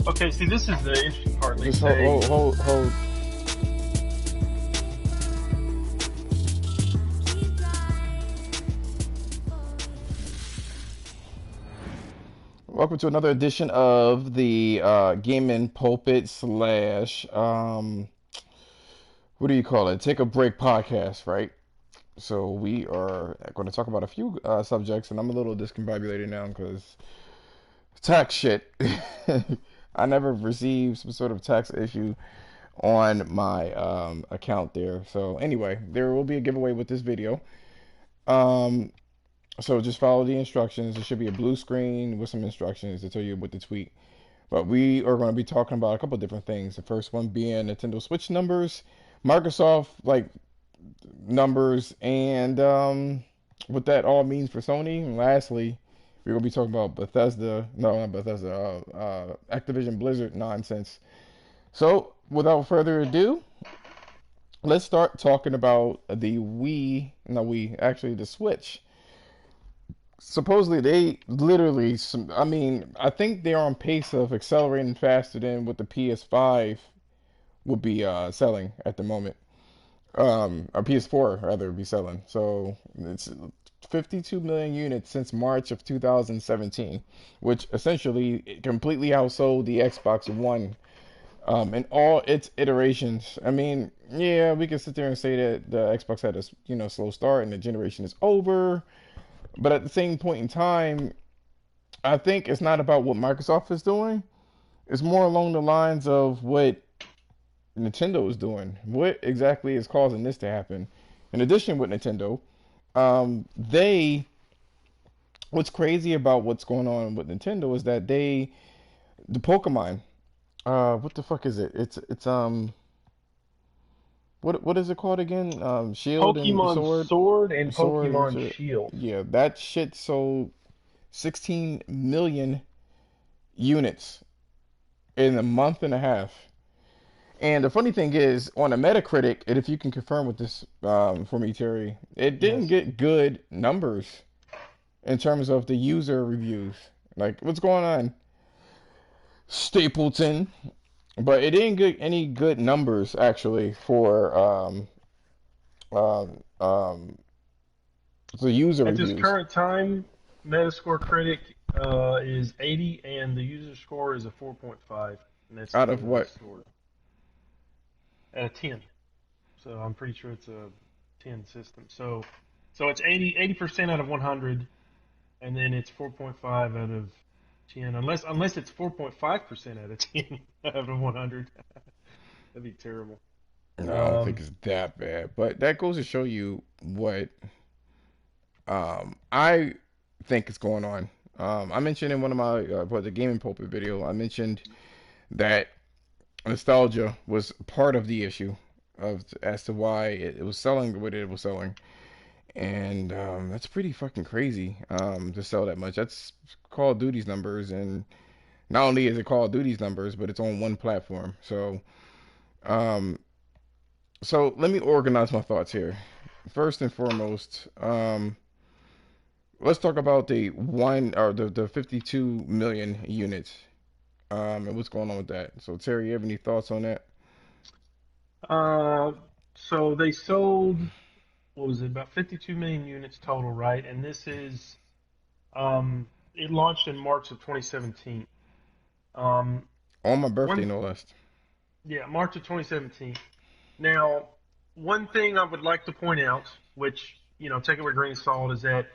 Okay, see, this is the interesting part. They Just say, hold. Welcome to another edition of the Gaming Pulpit slash what do you call it? Take a Break podcast, right? So we are going to talk about a few subjects, and I'm a little discombobulated now because tax shit. I never received some sort of tax issue on my account there. So anyway, there will be a giveaway with this video. Um, so just follow the instructions. There should be a blue screen with some instructions to tell you what to tweet. But we are going to be talking about a couple different things. The first one being Nintendo Switch numbers, Microsoft numbers, and what that all means for Sony. And lastly, we're going to be talking about Bethesda, no, not Bethesda, Activision Blizzard nonsense. So without further ado, let's start talking about the Switch. Supposedly they literally, I think they're on pace of accelerating faster than what the PS5 would be selling at the moment. Or PS4 rather be selling. So it's 52 million units since March of 2017, which essentially completely outsold the Xbox One in all its iterations. I mean, yeah, we can sit there and say that the Xbox had a slow start and the generation is over, but at the same point in time, I think it's not about what Microsoft is doing. It's more along the lines of what Nintendo is doing. What exactly is causing this to happen? In addition, with Nintendo, they what's crazy about what's going on with Nintendo is that the Pokemon, what the fuck is it? It's what is it called again? Shield and Pokemon Sword, Sword and Pokemon Sword. Shield. Yeah, that shit sold 16 million units in a month and a half. And the funny thing is, on a Metacritic, and if you can confirm with this for me, Terry, it didn't Yes. get good numbers in terms of the user reviews. Like, what's going on, Stapleton? But it didn't get any good numbers actually for um, um, the user At this reviews. current time, Metascore Critic is 80, and the user score is a 4.5, and that's Out of the what? Sword at a 10. So I'm pretty sure it's a 10 system. So it's 80% out of 100, and then it's 4.5 out of 10, unless it's 4.5% out of 10 out of 100. That'd be terrible. No, I don't think Um, it's that bad, but that goes to show you what I think is going on. I mentioned in one of my the gaming pulpit video, I mentioned that nostalgia was part of the issue of as to why it was selling the way that it was selling, and that's pretty fucking crazy to sell that much. That's Call of Duty's numbers, and not only is it Call of Duty's numbers, but it's on one platform. Um, so let me organize my thoughts here. First and foremost, let's talk about the 52 million units and what's going on with that. So Terry, you have any thoughts on that? uh, so they sold, what was it, about 52 million units total, right? And it launched in March of 2017. Um, On my birthday, one, no less. yeah, March of 2017. Now, one thing I would like to point out, which, take it with a grain of salt, is that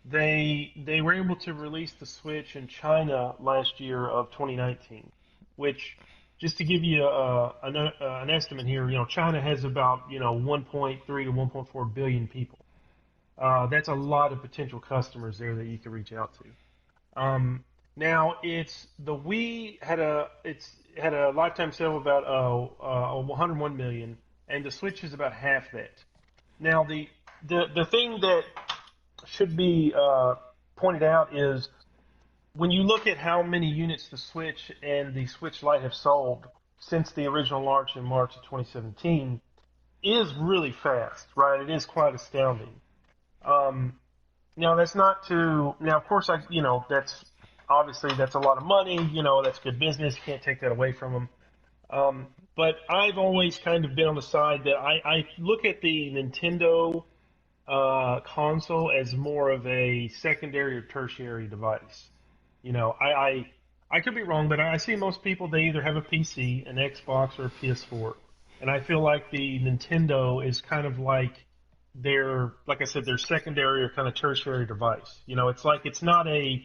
they were able to release the Switch in China last year of 2019, which, just to give you an estimate here, China has about 1.3 to 1.4 billion people. That's a lot of potential customers there that you can reach out to. Now it's the Wii had a lifetime sale of about 101 million, and the Switch is about half that. Now the thing that should be pointed out is when you look at how many units the Switch and the Switch Lite have sold since the original launch in March of 2017 is really fast, right? It is quite astounding. Um, Now that's not to now. Of course, that's obviously that's a lot of money. That's good business. Can't take that away from them. But I've always kind of been on the side that I look at the Nintendo console as more of a secondary or tertiary device. I could be wrong, but I see most people, they either have a PC, an Xbox, or a PS4. And I feel like the Nintendo is kind of like like I said, their secondary or kind of tertiary device. It's like it's not the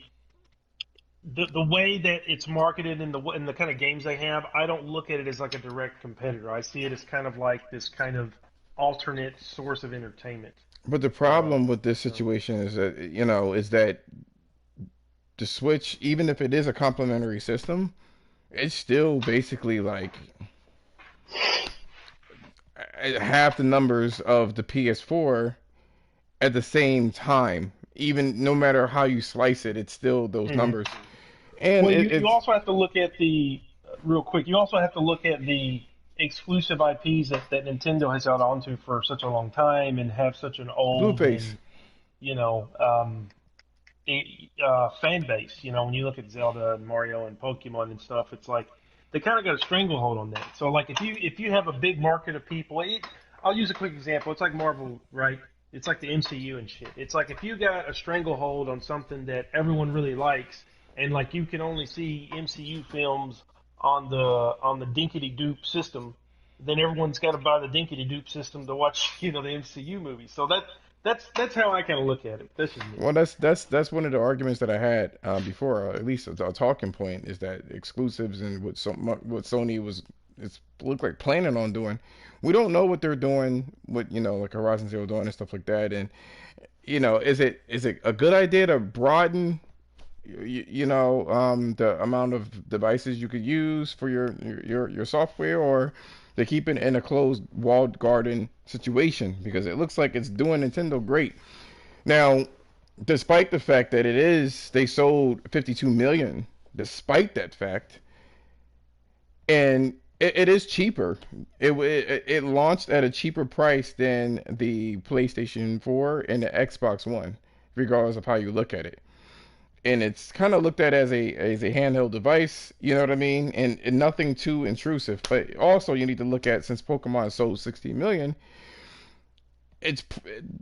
way that it's marketed in the kind of games they have. I don't look at it as like a direct competitor. I see it as kind of like this kind of alternate source of entertainment. But the problem with this situation is that is that the Switch, even if it is a complementary system, it's still basically like half the numbers of the PS4 at the same time. Even no matter how you slice it, it's still those numbers. And well, you also have to look at real quick. You also have to look at the exclusive IPs that Nintendo has held onto for such a long time and have such an old Blueface. fan base. When you look at Zelda and Mario and Pokemon and stuff, it's like they kind of got a stranglehold on that. So like if you have a big market of people, I'll use a quick example. It's like Marvel, right? It's like the MCU and shit. It's like if you got a stranglehold on something that everyone really likes, and like you can only see MCU films on the Dinkity Doop system, then everyone's got to buy the Dinkity Doop system to watch the MCU movies. So that's how I kind of look at it. That's just me. Well, that's one of the arguments that I had before, at least a talking point, is that exclusives and what Sony looked like planning on doing. We don't know what they're doing, what like Horizon Zero Dawn and stuff like that. And is it a good idea to broaden the amount of devices you could use for your software, or to keep it in a closed walled garden situation? Because it looks like it's doing Nintendo great. Now, despite the fact that they sold 52 million, despite that fact, and it is cheaper. It launched at a cheaper price than the PlayStation 4 and the Xbox One, regardless of how you look at it. And it's kind of looked at as a handheld device, you know what I mean, and nothing too intrusive. But also, you need to look at, since Pokemon sold 60 million, it's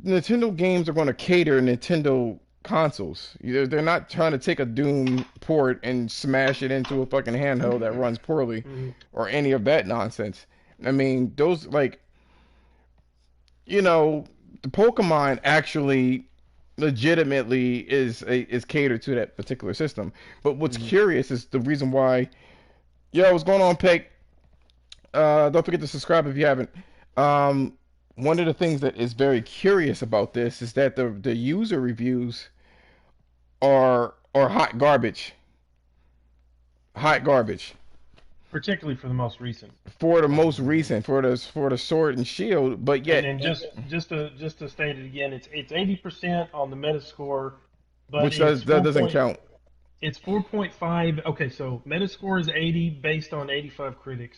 Nintendo games are going to cater Nintendo consoles. They're not trying to take a Doom port and smash it into a fucking handheld that runs poorly, or any of that nonsense. I mean, those the Pokemon actually legitimately is catered to that particular system. But what's curious is the reason why. Yo, what's going on, Peg? Don't forget to subscribe if you haven't. One of the things that is very curious about this is that the user reviews are hot garbage. Hot garbage. Particularly for the most recent. For the most recent, for the Sword and Shield, but yet. And just to state it again, it's 80% on the Metascore, but which that doesn't count. It's 4.5. Okay, so Metascore is 80 based on 85 critics.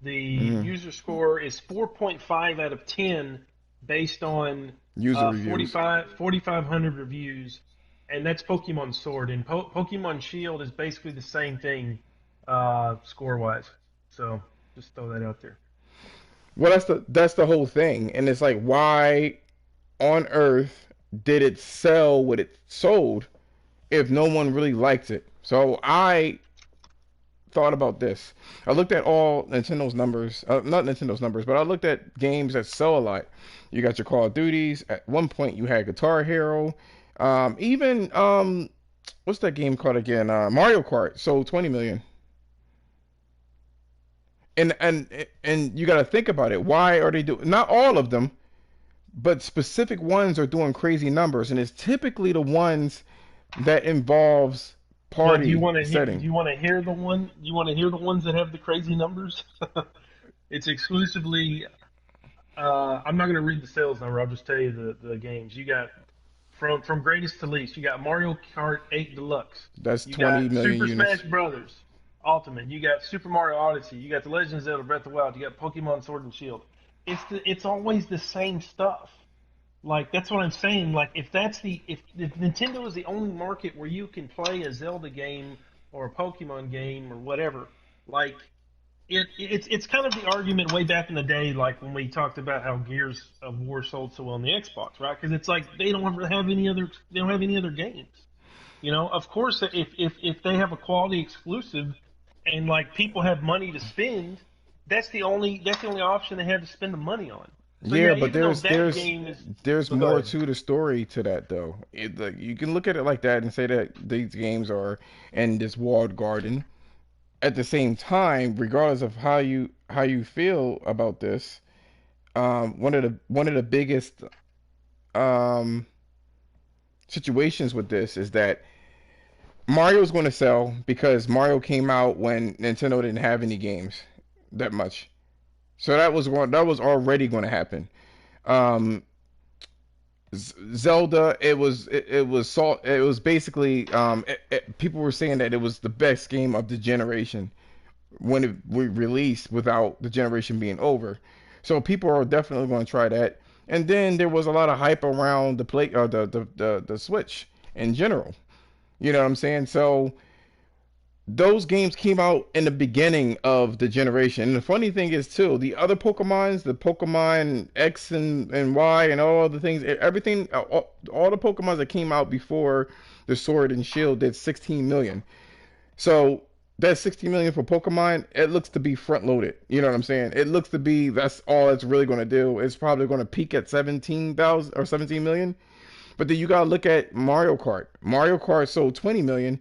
The user score is 4.5 out of 10 based on user reviews. 4,500 reviews, and that's Pokemon Sword. And Pokemon Shield is basically the same thing score-wise. So just throw that out there. Well, that's the whole thing, and it's like, why on earth did it sell what it sold if no one really liked it? So I thought about this. I looked at all Nintendo's numbers, not Nintendo's numbers, but I looked at games that sell a lot. You got your Call of Duties. At one point, you had Guitar Hero. Even what's that game called again? Mario Kart sold 20 million. And you got to think about it. Why are they doing? Not all of them, but specific ones are doing crazy numbers, and it's typically the ones that involves party setting. Do you want to hear the one? You want to hear the ones that have the crazy numbers? It's exclusively. I'm not going to read the sales number. I'll just tell you the games. You got from greatest to least. You got Mario Kart 8 Deluxe. That's 20 million Super units. Smash Brothers Ultimate. You got Super Mario Odyssey. You got The Legend of Zelda: Breath of the Wild. You got Pokemon Sword and Shield. It's always the same stuff. Like that's what I'm saying. Like if Nintendo is the only market where you can play a Zelda game or a Pokemon game or whatever, like it's kind of the argument way back in the day, like when we talked about how Gears of War sold so well on the Xbox, right? Because it's like they don't have any other games. You know, of course, if they have a quality exclusive and like people have money to spend, that's the only option they have to spend the money on. So Yeah, yeah, but even though there's that there's game is, there's oh, go more ahead. to the story to that though. Like, you can look at it like that and say that these games are in this walled garden. At the same time, regardless of how you feel about this, one of the biggest um, situations with this is that Mario's going to sell because Mario came out when Nintendo didn't have any games that much. So that was already going to happen. Um, Zelda, it was basically people were saying that it was the best game of the generation when it released without the generation being over. So people are definitely going to try that. And then there was a lot of hype around the play the Switch in general. You know what I'm saying? So those games came out in the beginning of the generation. And the funny thing is too, the other Pokemons, the Pokemon X and Y and all the things, everything, all the Pokemons that came out before the Sword and Shield did 16 million. So that 16 million for Pokemon, it looks to be front loaded. You know what I'm saying? It looks to be that's all it's really going to do. It's probably going to peak at 17,000 or 17 million. But then you got to look at Mario Kart. Mario Kart sold 20 million.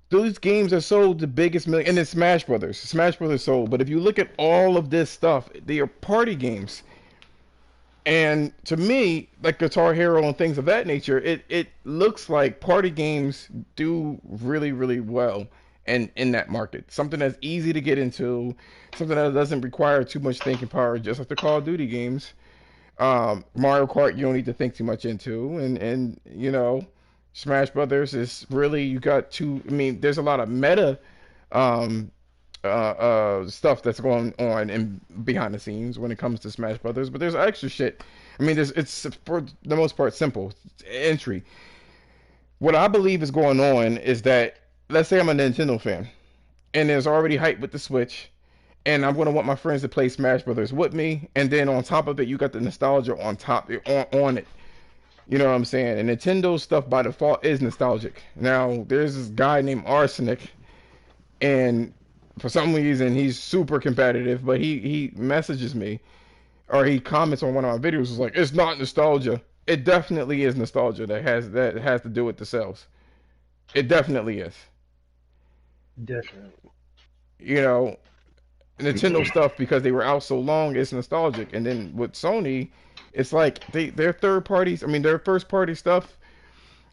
Those games are sold the biggest million, and then Smash Brothers. Smash Brothers sold. But if you look at all of this stuff, they are party games. And to me, like Guitar Hero and things of that nature, it looks like party games do really, really well in that market. Something that's easy to get into, something that doesn't require too much thinking power, just like the Call of Duty games. Mario Kart, you don't need to think too much into, and Smash Brothers is really you got two. I mean, there's a lot of meta um, stuff that's going on in behind the scenes when it comes to Smash Brothers, but there's extra shit. I mean, it's for the most part simple entry. What I believe is going on is that let's say I'm a Nintendo fan and there's already hype with the Switch, and I'm gonna want my friends to play Smash Brothers with me, and then on top of it, you got the nostalgia on top on it. You know what I'm saying? And Nintendo stuff by default is nostalgic. Now, there's this guy named Arsenic, and for some reason he's super competitive, but he messages me or he comments on one of my videos. Is like, it's not nostalgia. It definitely is nostalgia that has to do with the sales. It definitely is. Definitely. You know, Nintendo stuff because they were out so long is nostalgic, and then with Sony, it's like their third parties. I mean, their first party stuff.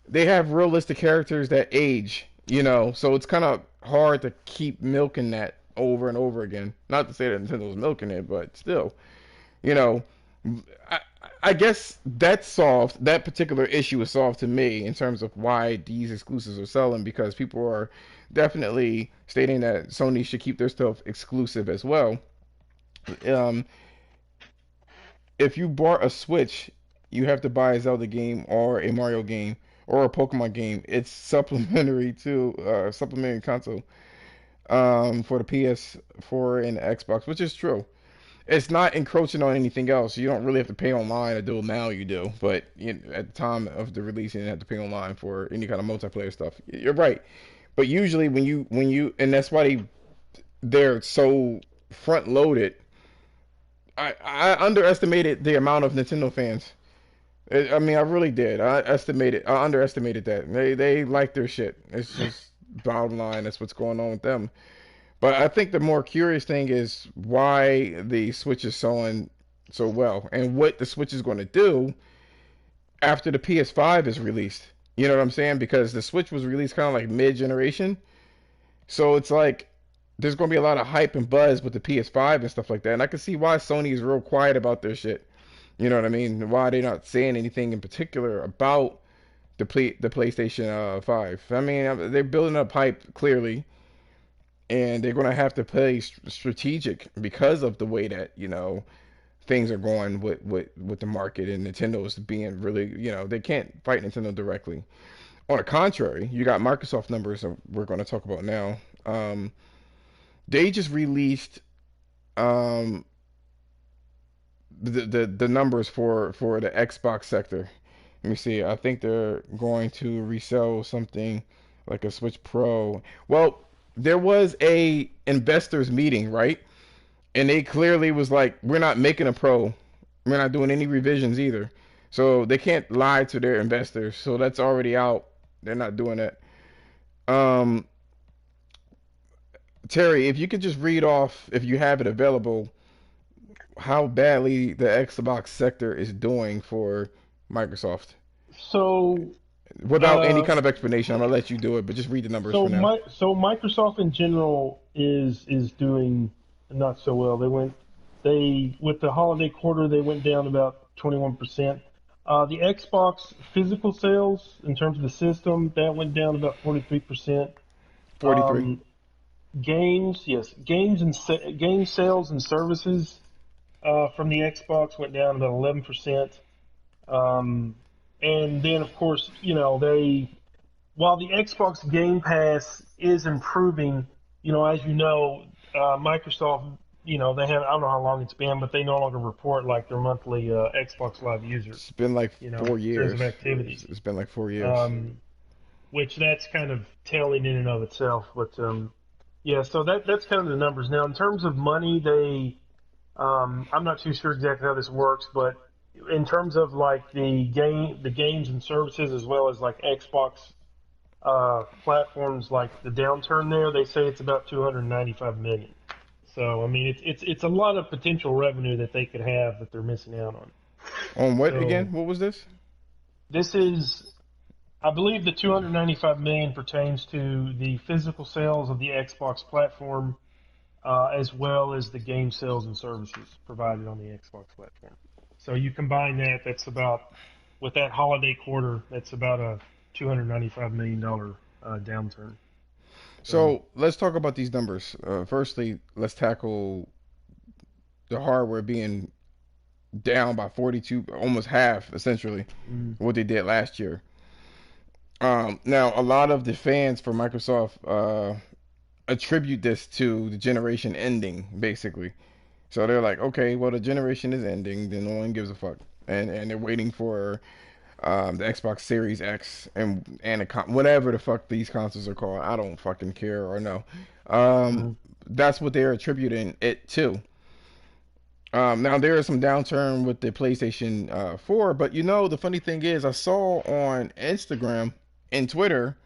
They have realistic characters that age. So it's kind of hard to keep milking that over and over again. Not to say that Nintendo's milking it, but still, you know, I, I guess that's solved. That particular issue is solved to me in terms of why these exclusives are selling because people are definitely stating that Sony should keep their stuff exclusive as well. Um, if you bought a Switch, you have to buy a Zelda game or a Mario game or a Pokemon game. It's supplementary to supplementary console for the PS4 and the Xbox, which is true. It's not encroaching on anything else. You don't really have to pay online to do it now. You do, but at the time of the release, you didn't have to pay online for any kind of multiplayer stuff. You're right, but usually when you and that's why they're so front loaded. I underestimated the amount of Nintendo fans. I mean, I really did. I underestimated that. They like their shit. It's just bottom line. That's what's going on with them. But I think the more curious thing is why the Switch is selling so well and what the Switch is going to do after the PS5 is released. You know what I'm saying? Because the Switch was released kind of like mid-generation. So it's like there's going to be a lot of hype and buzz with the PS5 and stuff like that. And I can see why Sony is real quiet about their shit. You know what I mean? Why they're not saying anything in particular about the PlayStation 5. I mean, they're building up hype clearly, and they're going to have to play strategic because of the way that things are going with the market, and Nintendo's being really, they can't fight Nintendo directly. On the contrary, you got Microsoft numbers that we're going to talk about now. Um, they just released um, the numbers for the Xbox sector. Let me see. I think they're going to resell something like a Switch Pro. Well, there was a investors meeting, right? And they clearly was like, we're not making a Pro. We're not doing any revisions either. So they can't lie to their investors. So that's already out. They're not doing that. Um, Terry, if you could just read off, if you have it available, how badly the Xbox sector is doing for Microsoft. So, Without any uh, kind of explanation, I'm gonna let you do it, but just read the numbers for now. Microsoft in general is doing not so well. They with the holiday quarter they went down about 21%. The Xbox physical sales in terms of the system that went down about 43%. 43. Um, games, yes, game sales and services from the Xbox went down about 11%. Um, and then, of course, while the Xbox Game Pass is improving, as you know, Microsoft, they have, I don't know how long it's been, but they no longer report like their monthly Xbox Live users, It's been like four in terms years. of activity, It's been like 4 years. um, which that's kind of telling in and of itself. But yeah, so that's kind of the numbers. Now, in terms of money, I'm not too sure exactly how this works, but in terms of like the games and services as well as like Xbox platforms, like the downturn there, they say it's about 295 million. So I mean, it's a lot of potential revenue that they could have that they're missing out on. On what So again? What was this? this is, I believe, the 295 million pertains to the physical sales of the Xbox platform, as well as the game sales and services provided on the Xbox platform. So you combine that, that's about, with that holiday quarter, that's about a $295 million downturn. So, So let's talk about these numbers. Firstly, let's tackle the hardware being down by 42, almost half, essentially, mm, what they did last year. Now, a lot of the fans for Microsoft attribute this to the generation ending, basically. So they're like, okay, well, the generation is ending, then no one gives a fuck, and they're waiting for the Xbox Series X whatever the fuck these consoles are called. I don't fucking care or know. Um, mm, that's what they're attributing it to. Now there is some downturn with the PlayStation 4, but the funny thing is, I saw on Instagram and Twitter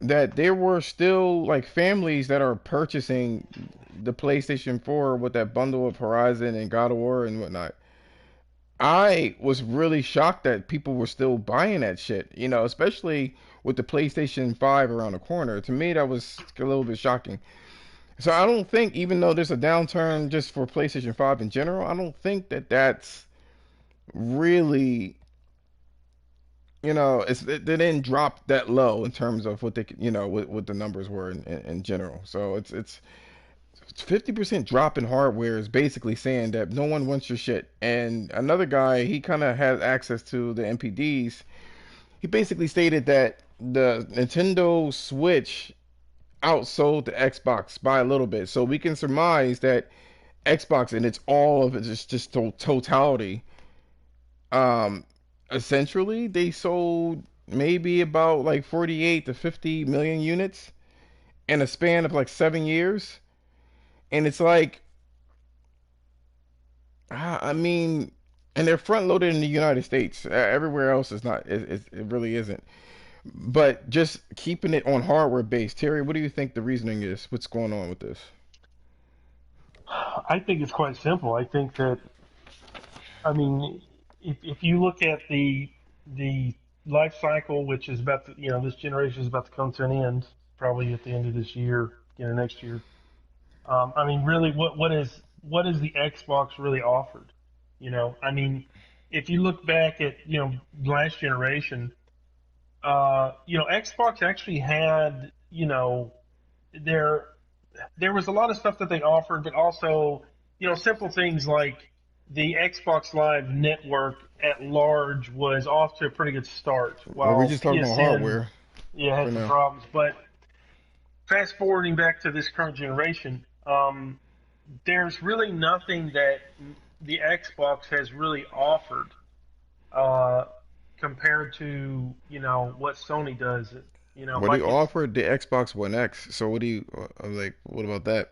that there were still like families that are purchasing the PlayStation 4 with that bundle of Horizon and God of War and whatnot. I was really shocked that people were still buying that shit, especially with the PlayStation 5 around the corner. To me, that was a little bit shocking. So I don't think, even though there's a downturn just for PlayStation 5 in general, I don't think that that's really, they didn't drop that low in terms of what they, what the numbers were in general. So it's 50% drop in hardware is basically saying that no one wants your shit. And another guy, he kind of has access to the MPDs. He basically stated that the Nintendo Switch outsold the Xbox by a little bit. So we can surmise that Xbox, and it's all of it, just totality. Um, Essentially, they sold maybe about like 48 to 50 million units in a span of like 7 years. And it's like, I mean, and they're front loaded in the United States. Everywhere else is not. It really isn't. But just keeping it on hardware based. Terry, what do you think the reasoning is? What's going on with this? I think it's quite simple. I think that, I mean, if you look at the life cycle, which is about to, this generation is about to come to an end, probably at the end of this year, next year. I mean, really, what is the Xbox really offered? I mean, if you look back at last generation, Xbox actually had there was a lot of stuff that they offered, but also simple things like the Xbox Live network at large was off to a pretty good start, Well, we're while just talking about PSN, hardware yeah, for had some now. problems. But fast forwarding back to this current generation, there's really nothing that the Xbox has really offered uh, compared to what Sony does. Well, they Like offered the Xbox One X, so what do you like? What about that?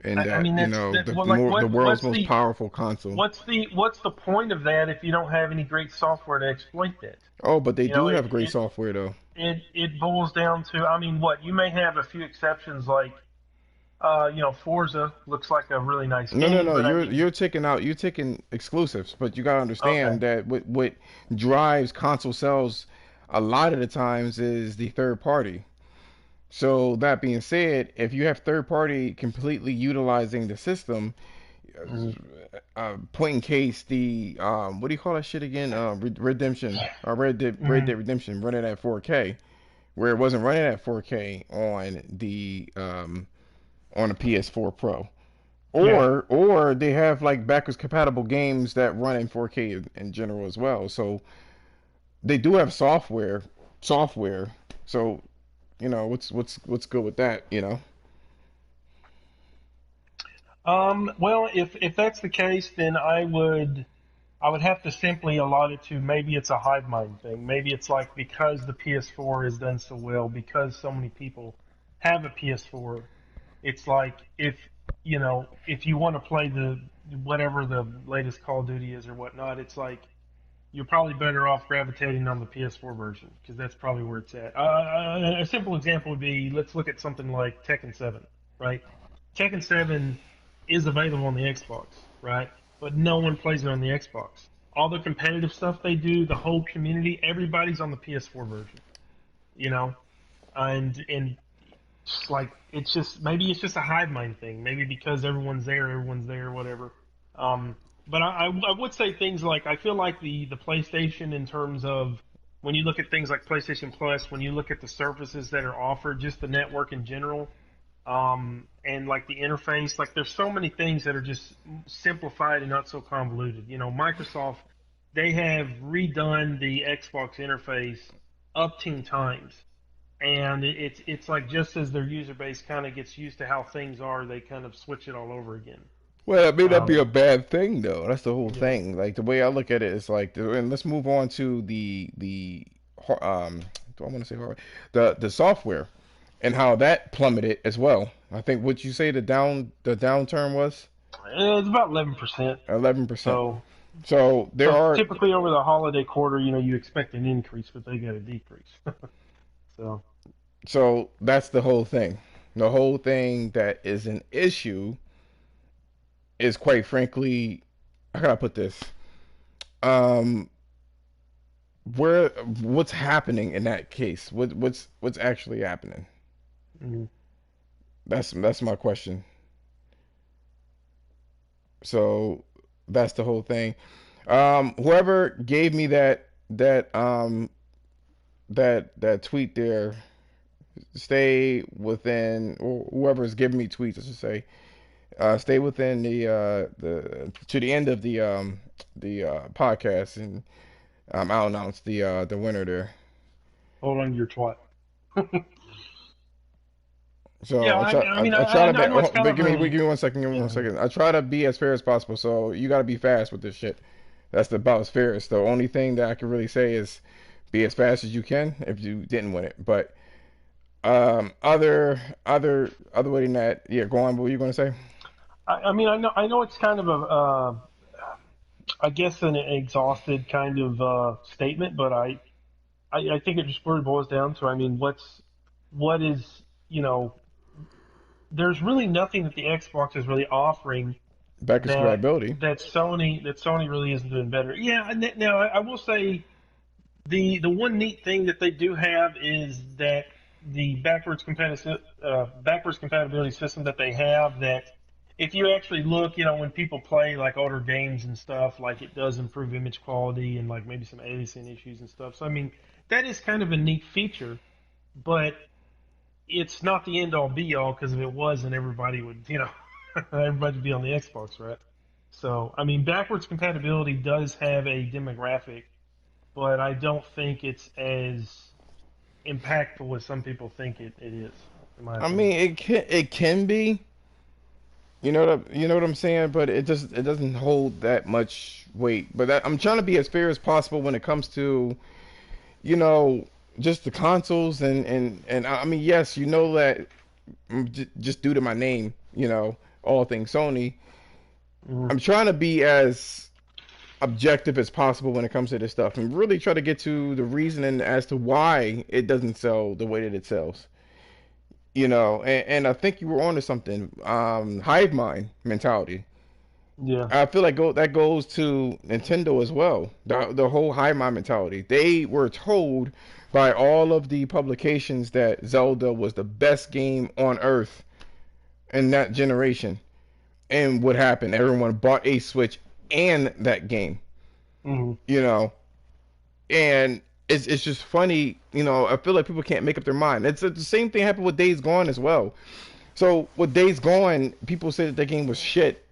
And I that, mean that's the well, like more the world's what's most the powerful console. what's the point of that if you don't have any great software to exploit that? Oh, but they You know, do it have great it software though. it boils down to, I mean, what you may have a few exceptions like Forza looks like a really nice No, no, game, no. but I You're mean, taking out you're taking exclusives, but you gotta okay, understand that what drives console sales a lot of the times is the third party. So that being said, if you have third party completely utilizing the system, hmm point in case the what do you call that shit again? Redemption, Red hmm Dead Redemption running at 4K, where it wasn't running at 4K on a PS4 Pro. yeah. Or they have like backwards compatible games that run in 4K in general as well. So they do have software. So what's good with that? Well, if that's the case, then I would have to simply allot it to, maybe it's a hive mind thing. Maybe it's like, because the PS4 has done so well, because so many people have a PS4, it's like, if you want to play the whatever the latest Call of Duty is or whatnot, it's like you're probably better off gravitating on the PS4 version, because that's probably where it's at. A simple example would be, let's look at something like Tekken 7, right? Tekken 7 is available on the Xbox, right? But no one plays it on the Xbox. All the competitive stuff they do, the whole community, everybody's on the PS4 version, you know? And just like, it's just, maybe it's just a hive mind thing. Maybe because everyone's there, whatever. But I would say things like, I feel like the PlayStation, in terms of when you look at things like PlayStation Plus, when you look at the services that are offered, just the network in general, and like the interface, like there's so many things that are just simplified and not so convoluted. Microsoft, they have redone the Xbox interface upteen times, and it's like, just as their user base kind of gets used to how things are, they kind of switch it all over again. Well, it may not be a Um, bad thing though. That's the whole yeah. thing. Like the way I look at it is like, and let's move on to do I want to say hardware? The software and how that plummeted as well. I think what you say the downturn was It's about 11%. 11%. So, So there so are typically over the holiday quarter, you expect an increase, but they got a decrease. So, so that's the whole thing. The whole thing that is an issue is, quite frankly, how can I put this? Um, where what's happening in that case? What's actually happening? mm, That's my question. So that's the whole thing. Whoever gave me that tweet there, stay within, or whoever's giving me tweets, I should say, stay within the to the end of the podcast, and I'll announce the winner there. hold on to your twat. So Yeah, I mean, I try to be. I know it's kind But of give early. me one second. Give me one Yeah. second. I try to be as fair as possible. So you got to be fast with this shit. That's about as fair as. The only thing that I can really say is be as fast as you can if you didn't win it. But other way than that, yeah. Go on. What were you gonna say? I mean, I know it's kind of I guess an exhausted kind of statement, but I think it just really boils down to, I mean, what is, you know, there's really nothing that the Xbox is really offering Backwards that compatibility. Sony really isn't doing better. Yeah, now I will say the one neat thing that they do have is that the backwards compatibility system that they have, that if you actually look, when people play like older games and stuff, like it does improve image quality and like maybe some aliasing issues and stuff. So I mean, that is kind of a neat feature, but it's not the end all be all, because if it was, then everybody would, everybody to be on the Xbox, right? So, I mean, backwards compatibility does have a demographic, but I don't think it's as impactful as some people think it is, in my I opinion. mean, it can be, you know what I'm saying, but it doesn't hold that much weight. But I'm trying to be as fair as possible when it comes to, you know, just the consoles and I mean, yes, you know that just due to my name, all things Sony. Mhm. I'm trying to be as objective as possible when it comes to this stuff and really try to get to the reasoning as to why it doesn't sell the way that it sells. And I think you were onto something. Hive mind mentality. Yeah. I feel like that goes to Nintendo as well. The whole hive mind mentality. They were told by all of the publications that Zelda was the best game on Earth in that generation. And what happened? Everyone bought a Switch and that game. Hmm. You know, and it's just funny. I feel like people can't make up their mind. It's the same thing happened with Days Gone as well. So with Days Gone, people said that the game was shit,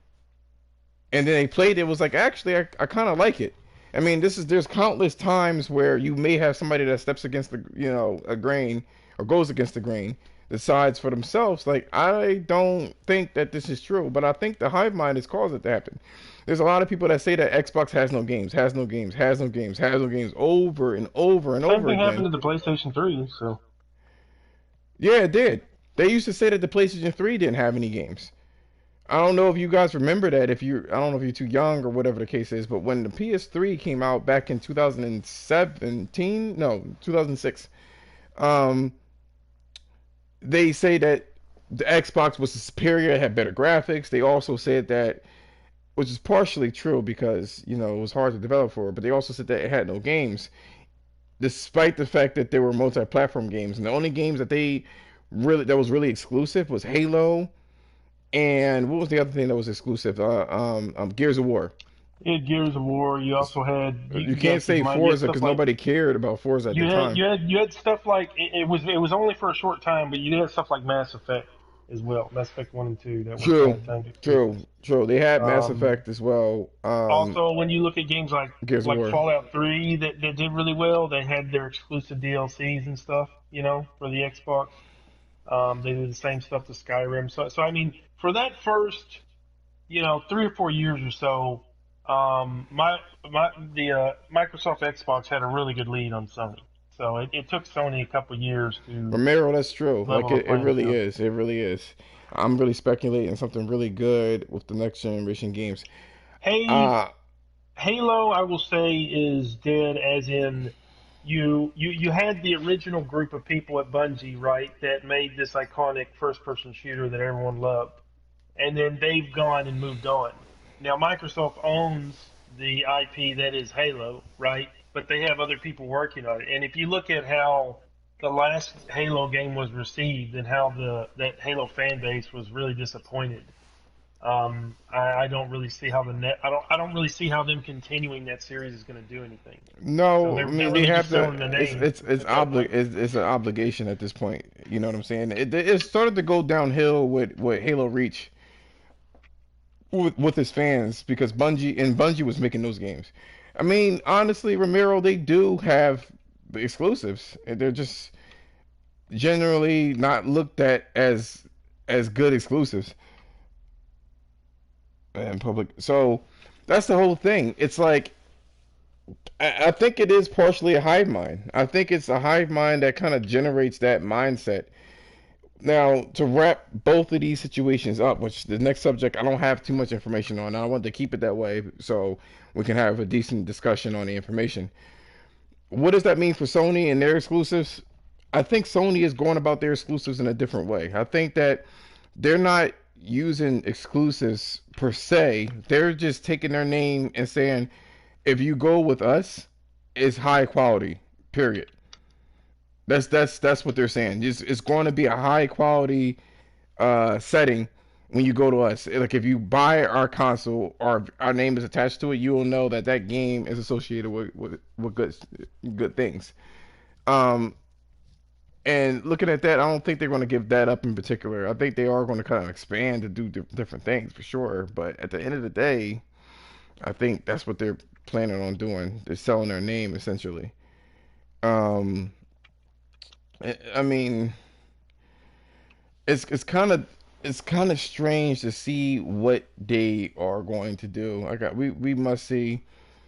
and then they played it. Was like, actually, I kind of like it. I mean, there's countless times where you may have somebody that steps against the a grain or goes against the grain, decides for themselves. Like, I don't think that this is true, but I think the hive mind has caused it to happen. There's a lot of people that say that Xbox has no games, has no games, has no games, has no games over and over and Same over thing again. happened to the PlayStation 3. So Yeah, it did. They used to say that the PlayStation 3 didn't have any games. I don't know if you guys remember that. I don't know if you're too young or whatever the case is, but when the PS3 came out back in 2017, no, 2006, um, they say that the Xbox was superior, it had better graphics. They also said that, which is partially true because it was hard to develop for, but they also said that it had no games, despite the fact that there were multi-platform games, and the only games that was really exclusive was Halo. And what was the other thing that was exclusive? Gears of War. you had Gears of War. You also had You you got can't to keep in say mind you had Forza stuff because like nobody cared about Forza at the time. you had stuff like it was only for a short time, but you had stuff like Mass Effect as well. Mass Effect 1 and 2 that were kind True, of timed true, exclusives. true. They had Mass Um, Effect as well. Also, when you look at games Gears of like War. Fallout 3 that did really well, they had their exclusive DLCs and stuff, for the Xbox. They did the same stuff to Skyrim. So I mean, for that first, 3 or 4 years or so, the Microsoft Xbox had a really good lead on Sony. So it took Sony a couple years to Romero, that's true. Like level the it playing really field. is. It really is. I'm really speculating something really good with the next generation games. Hey, Uh Halo, I will say, is dead. As in, you had the original group of people at Bungie, right, that made this iconic first-person shooter that everyone loved, and then they've gone and moved on. Now Microsoft owns the IP that is Halo, right? But they have other people working on it. And if you look at how the last Halo game was received and how the that Halo fan base was really disappointed, I don't really see how I don't really see how them continuing that series is going to do anything. So no, I they're mean they really have just to. selling the It's name it's it's at that point. it's an obligation at this point. You know what I'm saying? It started to go downhill with Halo Reach with his fans because Bungie was making those games. I mean, honestly, Ramiro, they do have exclusives. And they're just generally not looked at as good exclusives in public. So that's the whole thing. It's like I think it is partially a hive mind. I think it's a hive mind that kind of generates that mindset. Now, to wrap both of these situations up, which the next subject I don't have too much information on. I want to keep it that way so we can have a decent discussion on the information. What does that mean for Sony and their exclusives? I think Sony is going about their exclusives in a different way. I think that they're not using exclusives per se. They're just taking their name and saying, if you go with us, it's high quality. Period. That's what they're saying. It's going to be a high quality setting when you go to us. Like if you buy our console or our name is attached to it, you will know that that game is associated with good things. Um, And looking at that, I don't think they're going to give that up in particular. I think they are going to kind of expand to do different things for sure. But at the end of the day, I think that's what they're planning on doing. They're selling their name essentially. Um, I mean, it's kind of strange to see what they are going to do. We must see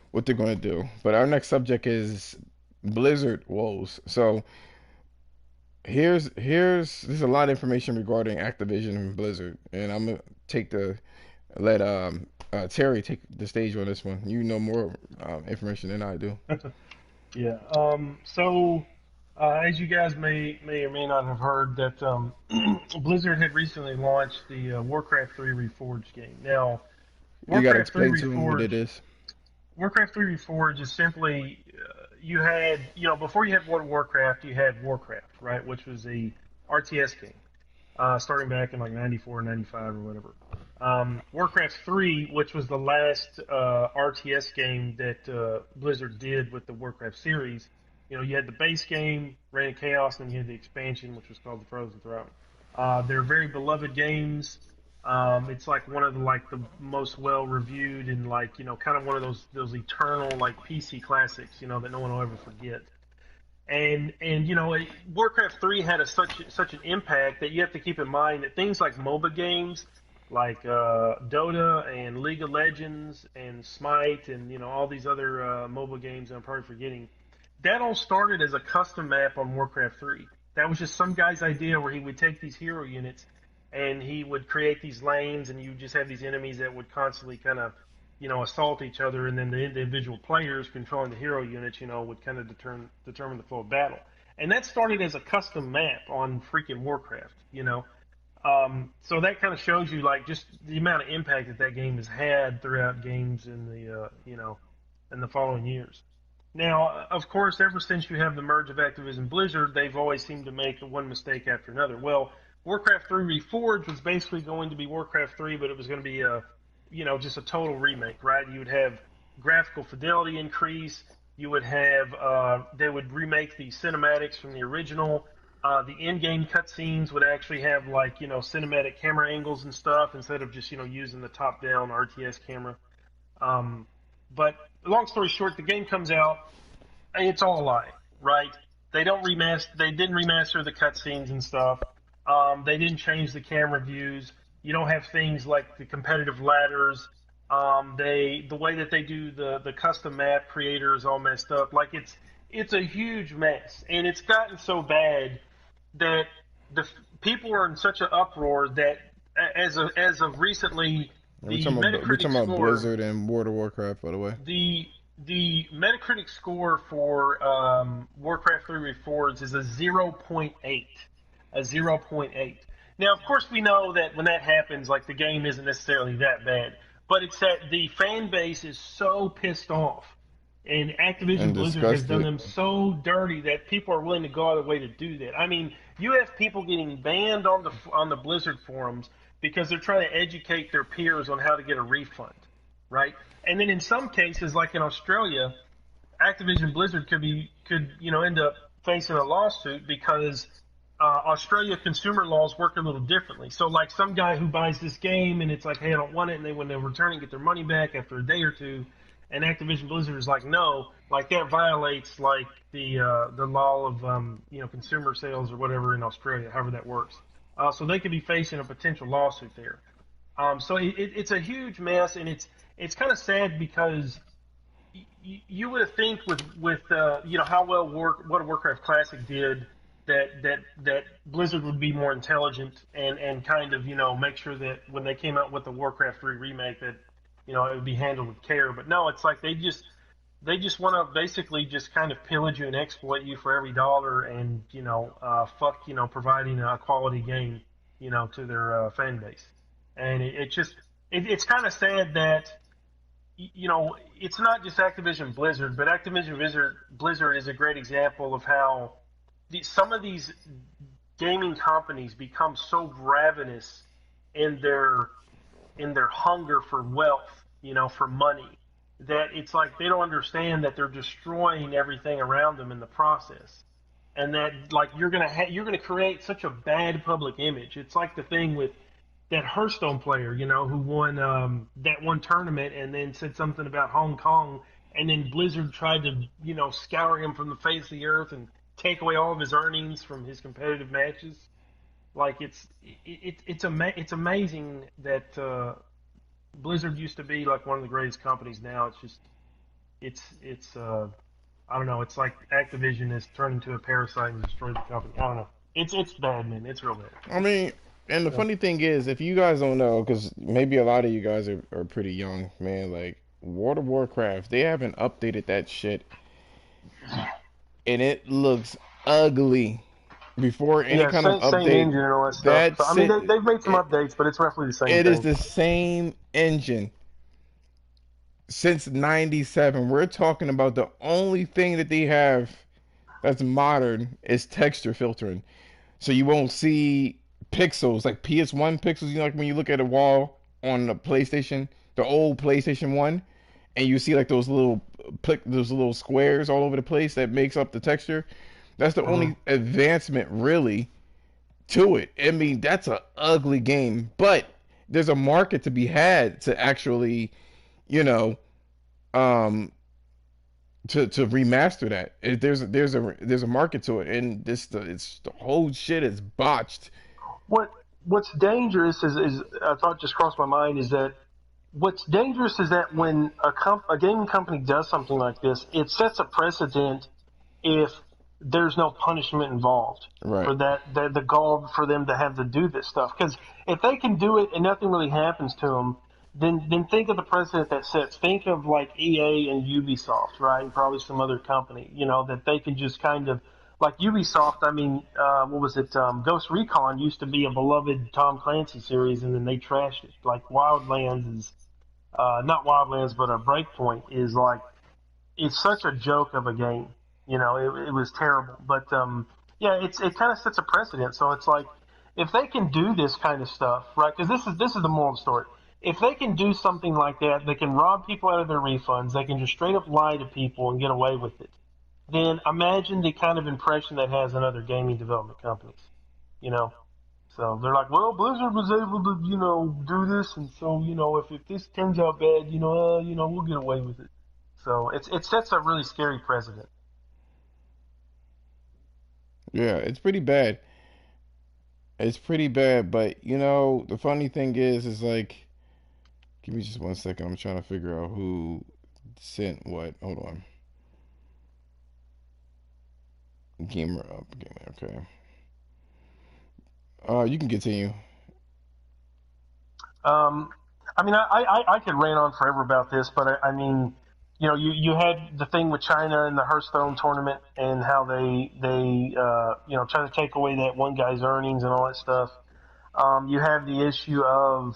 what they're going to do. But our next subject is Blizzard woes. So there's a lot of information regarding Activision and Blizzard, and I'm gonna take the let Terry take the stage on this one. You know more information than I do. Yeah. As you guys may or may not have heard, that Blizzard had recently launched the Warcraft 3 Reforged game. Now, You got to Warcraft 3 explain to him what it Reforged, is. Warcraft 3 Reforged is simply you had, before you had World of Warcraft, you had Warcraft, right, which was a RTS game, starting back in like 94, 95 or whatever. Warcraft 3, which was the last RTS game that Blizzard did with the Warcraft series. You had the base game, Reign of Chaos, and then you had the expansion, which was called the Frozen Throne. They're very beloved games. It's like one of the most well reviewed and kind of one of those eternal PC classics, that no one will ever forget. And Warcraft 3 had such an impact that you have to keep in mind that things like MOBA games, like Dota and League of Legends and Smite and all these other MOBA games I'm probably forgetting, that all started as a custom map on Warcraft 3. That was just some guy's idea where he would take these hero units and he would create these lanes, and you just have these enemies that would constantly kind of, assault each other, and then the individual players controlling the hero units, would kind of determine the flow of battle. And that started as a custom map on freaking Warcraft, So that kind of shows you just the amount of impact that game has had throughout games in the in the following years. Now, of course, ever since you have the merge of Activision Blizzard, they've always seemed to make one mistake after another. Well, Warcraft 3 Reforged was basically going to be Warcraft 3, but it was going to be just a total remake, right? You would have graphical fidelity increase. You would have, they would remake the cinematics from the original. The in-game cutscenes would actually have cinematic camera angles and stuff instead of just, using the top-down RTS camera. But long story short, the game comes out, and it's all a lie, right? They didn't remaster the cutscenes and stuff. They didn't change the camera views. You don't have things like the competitive ladders. The way that they do the custom map creator is all messed up. It's a huge mess, and it's gotten so bad that the people are in such an uproar that as of recently, We're the talking Metacritic about score, Blizzard and World of Warcraft, by the way. the Metacritic score for Warcraft 3 Reforged is a 0.8. A 0.8. Now, of course, we know that when that happens, the game isn't necessarily that bad, but it's that the fan base is so pissed off, and Activision And Blizzard has done disgusted. them so dirty that people are willing to go out of their way to do that. I mean, you have people getting banned on the Blizzard forums because they're trying to educate their peers on how to get a refund, right? And then in some cases, like in Australia, Activision Blizzard could end up facing a lawsuit because Australia consumer laws work a little differently. So some guy who buys this game and it's hey, I don't want it, and when they return it, get their money back after a day or two, and Activision Blizzard is no, that violates the law of consumer sales or whatever in Australia, however that works. So they could be facing a potential lawsuit there. So it's a huge mess, and it's kind of sad because you would think with how well World of Warcraft Classic did, that Blizzard would be more intelligent and kind of make sure that when they came out with the Warcraft 3 remake that it would be handled with care. But no, it's they just want to basically just kind of pillage you and exploit you for every dollar, and fuck providing a quality game to their fan base. And it's kind of sad that it's not just Activision Blizzard, but Activision Blizzard is a great example of how some of these gaming companies become so ravenous in their hunger for wealth, for money, that it's they don't understand that they're destroying everything around them in the process. and that like you're gonna create such a bad public image. It's like the thing with that Hearthstone player, who won that one tournament and then said something about Hong Kong, and then Blizzard tried to scour him from the face of the earth and take away all of his earnings from his competitive matches. Like it's amazing that Blizzard used to be like one of the greatest companies. Now it's just it's I don't know. It's like Activision has turned into a parasite and destroyed the company. I don't know. It's bad, man. It's real bad. I mean, and the So, funny thing is, if you guys don't know, because maybe a lot of you guys are pretty young, man, like World of Warcraft, they haven't updated that shit, and it looks ugly. Before any yeah, kind of same update, engine and all that stuff. So, I that's mean, it. they've made some It, updates, but it's roughly the same it is thing. the same engine since '97. We're talking about the only thing that they have that's modern is texture filtering. So you won't see pixels like PS1 pixels. Like when you look at a wall on the PlayStation, the old PlayStation 1, and you see like those little squares all over the place that makes up the texture. That's the Hmm. only advancement really to it. I mean, that's a ugly game, but there's a market to be had to actually, you know, um, to remaster that. There's a market to it, and it's the whole shit is botched. What What's dangerous is I thought just crossed my mind is that what's dangerous is that when a gaming company does something like this, it sets a precedent if there's no punishment involved Right. for the goal for them to have to do this stuff. Because if they can do it and nothing really happens to them, then think of the precedent that sets. Think of like EA and Ubisoft, right, and probably some other company, that they can just kind of like Ubisoft. I mean, what was it? Ghost Recon used to be a beloved Tom Clancy series, and then they trashed it. Like Wildlands is not Wildlands, but a Breakpoint is like it's such a joke of a game. It was terrible. But yeah, it kind of sets a precedent. So it's like if they can do this kind of stuff, right? Because this is the moral of the story. If they can do something like that, they can rob people out of their refunds. They can just straight up lie to people and get away with it. Then imagine the kind of impression that has on other gaming development companies. You know, so they're like, well, Blizzard was able to, do this, and so, if this turns out bad, we'll get away with it. So it sets a really scary precedent. Yeah, it's pretty bad. It's pretty bad, but the funny thing is like, give me just 1 second. I'm trying to figure out who sent what. Hold on. Gamer up, gamer. Okay. You can continue. Um, I mean, I could rant on forever about this, but I mean, you had the thing with China and the Hearthstone tournament and how they try to take away that one guy's earnings and all that stuff. You have the issue of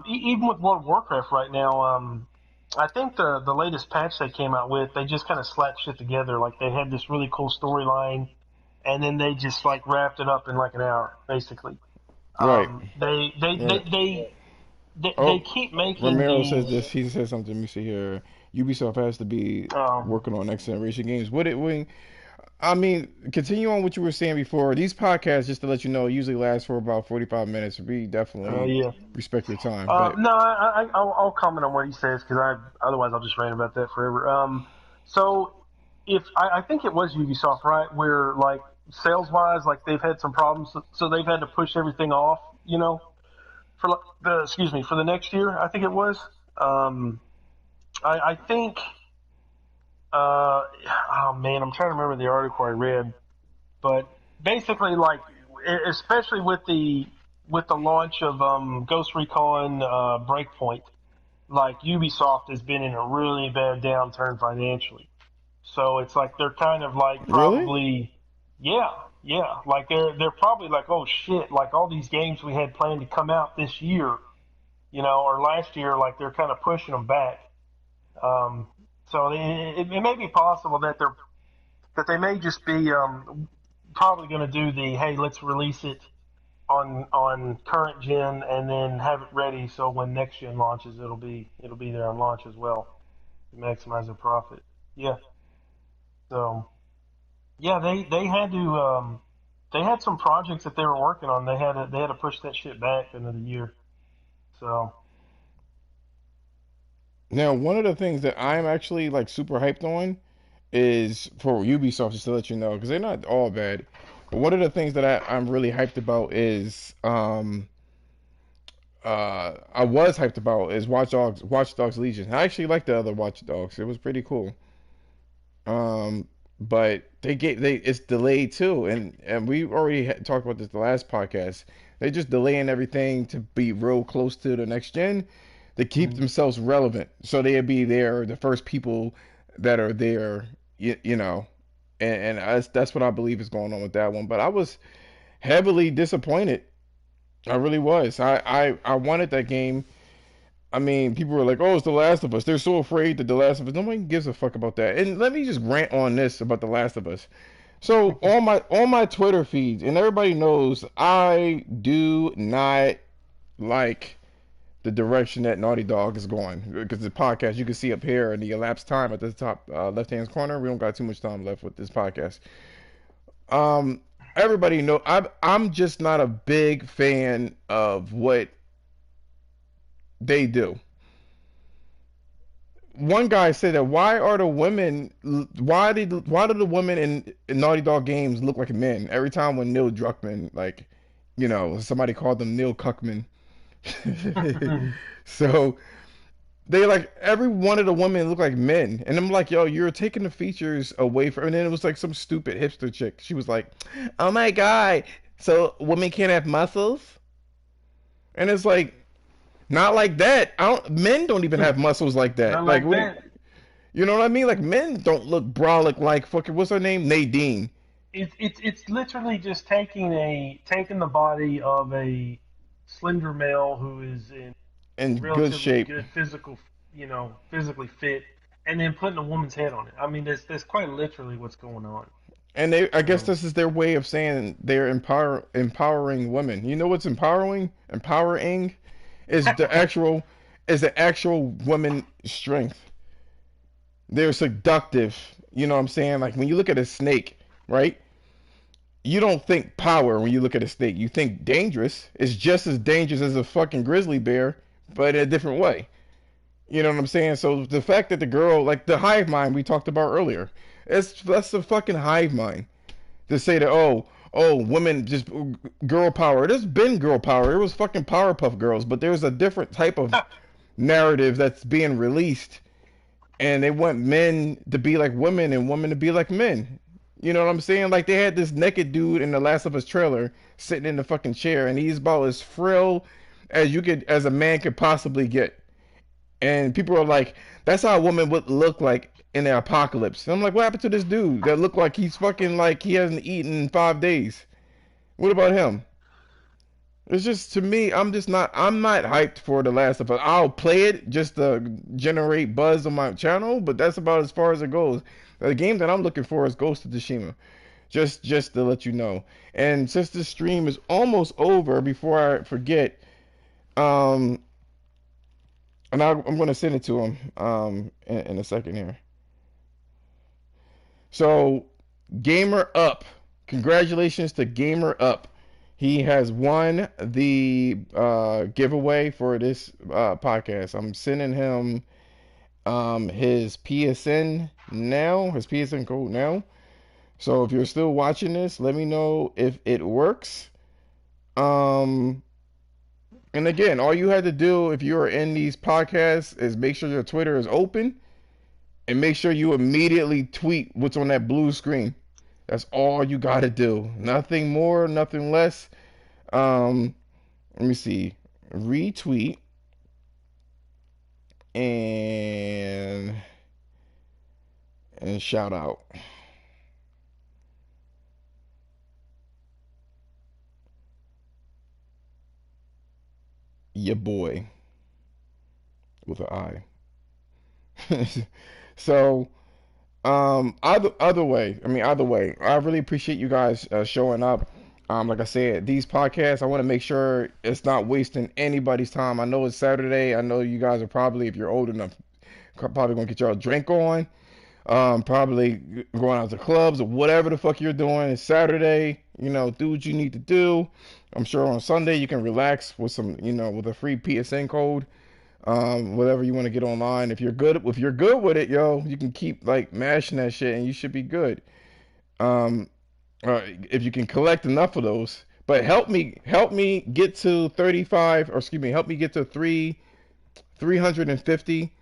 even with World of Warcraft right now. I think the latest patch they came out with, they just kind of slapped shit together. Like they had this really cool storyline, and then they just like wrapped it up in like an hour, basically. Right. Um, they, they, they, Right. they, they Oh, keep making Romero says these. this. He says something. Let me see here. Ubisoft has to be Um, working on next generation games. What it when I mean, continue on what you were saying before. These podcasts, just to let you know, usually last for about 45 minutes. We definitely yeah. respect your time. But No, I'll comment on what he says because otherwise I'll just rant about that forever. So if I think it was Ubisoft, right, where like sales wise, like they've had some problems, so they've had to push everything off, for the excuse me for the next year. I think it was. Um, I think. Oh man, I'm trying to remember the article I read, but basically, like, especially with the launch of Ghost Recon Breakpoint, like Ubisoft has been in a really bad downturn financially. So it's like they're kind of like really, probably, yeah, yeah, like they're probably like, oh shit, like all these games we had planned to come out this year, or last year, like they're kind of pushing them back. Um, so it may be possible that they may just be probably going to do the hey, let's release it on current gen and then have it ready so when next gen launches, it'll be there on launch as well to maximize their profit. Yeah. So Yeah, they had some projects that they were working on. They had to push that shit back another year. So Now, one of the things that I'm actually like super hyped on is for Ubisoft, just to let you know, because they're not all bad. But one of the things that I'm really hyped about is I was hyped about is Watch Dogs Legion. I actually like the other Watch Dogs. It was pretty cool. Um, but they it's delayed too, and we already talked about this the last podcast. They just delaying everything to be real close to the next gen to keep mm, themselves relevant. So they'll be there, the first people that are there, you know, and that's what I believe is going on with that one. But I was heavily disappointed. I really was. I wanted that game. I mean, people were like, "Oh, it's The Last of Us." They're so afraid that The Last of Us. Nobody gives a fuck about that. And let me just rant on this about The Last of Us. So on my Twitter feeds, and everybody knows, I do not like the direction that Naughty Dog is going. Because the podcast, you can see up here in the elapsed time at the top left hand corner. We don't got too much time left with this podcast. Um, everybody know I'm just not a big fan of what they do. One guy said that why do the women in Naughty Dog games look like men every time when Neil Druckmann, like, somebody called them Neil Cuckman. So they, like, every one of the women look like men, and I'm like, yo, you're taking the features away from. And then it was like some stupid hipster chick. She was like, oh my god, so women can't have muscles, and it's like, not like that. I don't. Men don't even have muscles like that. not Like, like what? that. You know what I mean? Like, men don't look brolic like fucking, what's her name? Nadine. It's literally just taking the body of a slender male who is in In good relatively shape. good physically fit, and then putting a woman's head on it. I mean, that's quite literally what's going on. And I guess So this is their way of saying they're empowering women. You know what's empowering? Empowering is the actual woman strength. They're seductive. You know what I'm saying? Like, when you look at a snake, right? You don't think power when you look at a snake. You think dangerous. It's just as dangerous as a fucking grizzly bear, but in a different way. You know what I'm saying? So the fact that the girl, like the hive mind we talked about earlier, that's the fucking hive mind to say that, women just girl power. There's been girl power. There was fucking Powerpuff Girls, but there's a different type of narrative that's being released, and they want men to be like women and women to be like men. You know what I'm saying? Like, they had this naked dude in the Last of Us trailer sitting in the fucking chair, and he's about as frail as a man could possibly get. And people are like, that's how a woman would look like in the apocalypse. And I'm like, what happened to this dude that looked like he's fucking, like, he hasn't eaten in 5 days? What about him? It's just, to me, I'm not hyped for The Last of Us. I'll play it just to generate buzz on my channel, but that's about as far as it goes. The game that I'm looking for is Ghost of Tsushima. Just to let you know. And since this stream is almost over, before I forget, um, and I'm going to send it to him in a second here. So, Gamer Up. Congratulations to Gamer Up. He has won the giveaway for this podcast. I'm sending him his PSN now, his PSN code now. So if you're still watching this, let me know if it works. Um, and again, all you had to do if you are in these podcasts is make sure your Twitter is open and make sure you immediately tweet what's on that blue screen. That's all you got to do. Nothing more, nothing less. Um, Let me see. Retweet and shout out. Your boy with an I. So, either way, I really appreciate you guys showing up. Like I said, these podcasts, I want to make sure it's not wasting anybody's time. I know it's Saturday. I know you guys are probably, if you're old enough, probably gonna get y'all a drink on. Probably going out to clubs or whatever the fuck you're doing. It's Saturday, do what you need to do. I'm sure on Sunday you can relax with some, with a free PSN code. Whatever you want to get online. If you're good with it, yo, you can keep like mashing that shit and you should be good. If you can collect enough of those. But help me get to 35, or excuse me, help me get to 350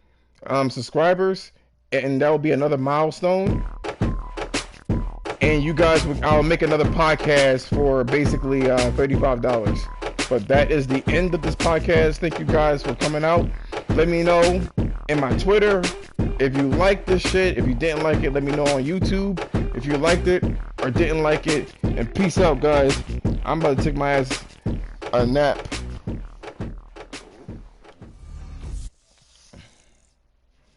subscribers, and that will be another milestone. And you guys, I'll make another podcast for basically $35. But that is the end of this podcast. Thank you guys for coming out. Let me know in my Twitter if you like this shit. If you didn't like it, let me know on YouTube if you liked it or didn't like it. And peace out, guys. I'm about to take my ass a nap.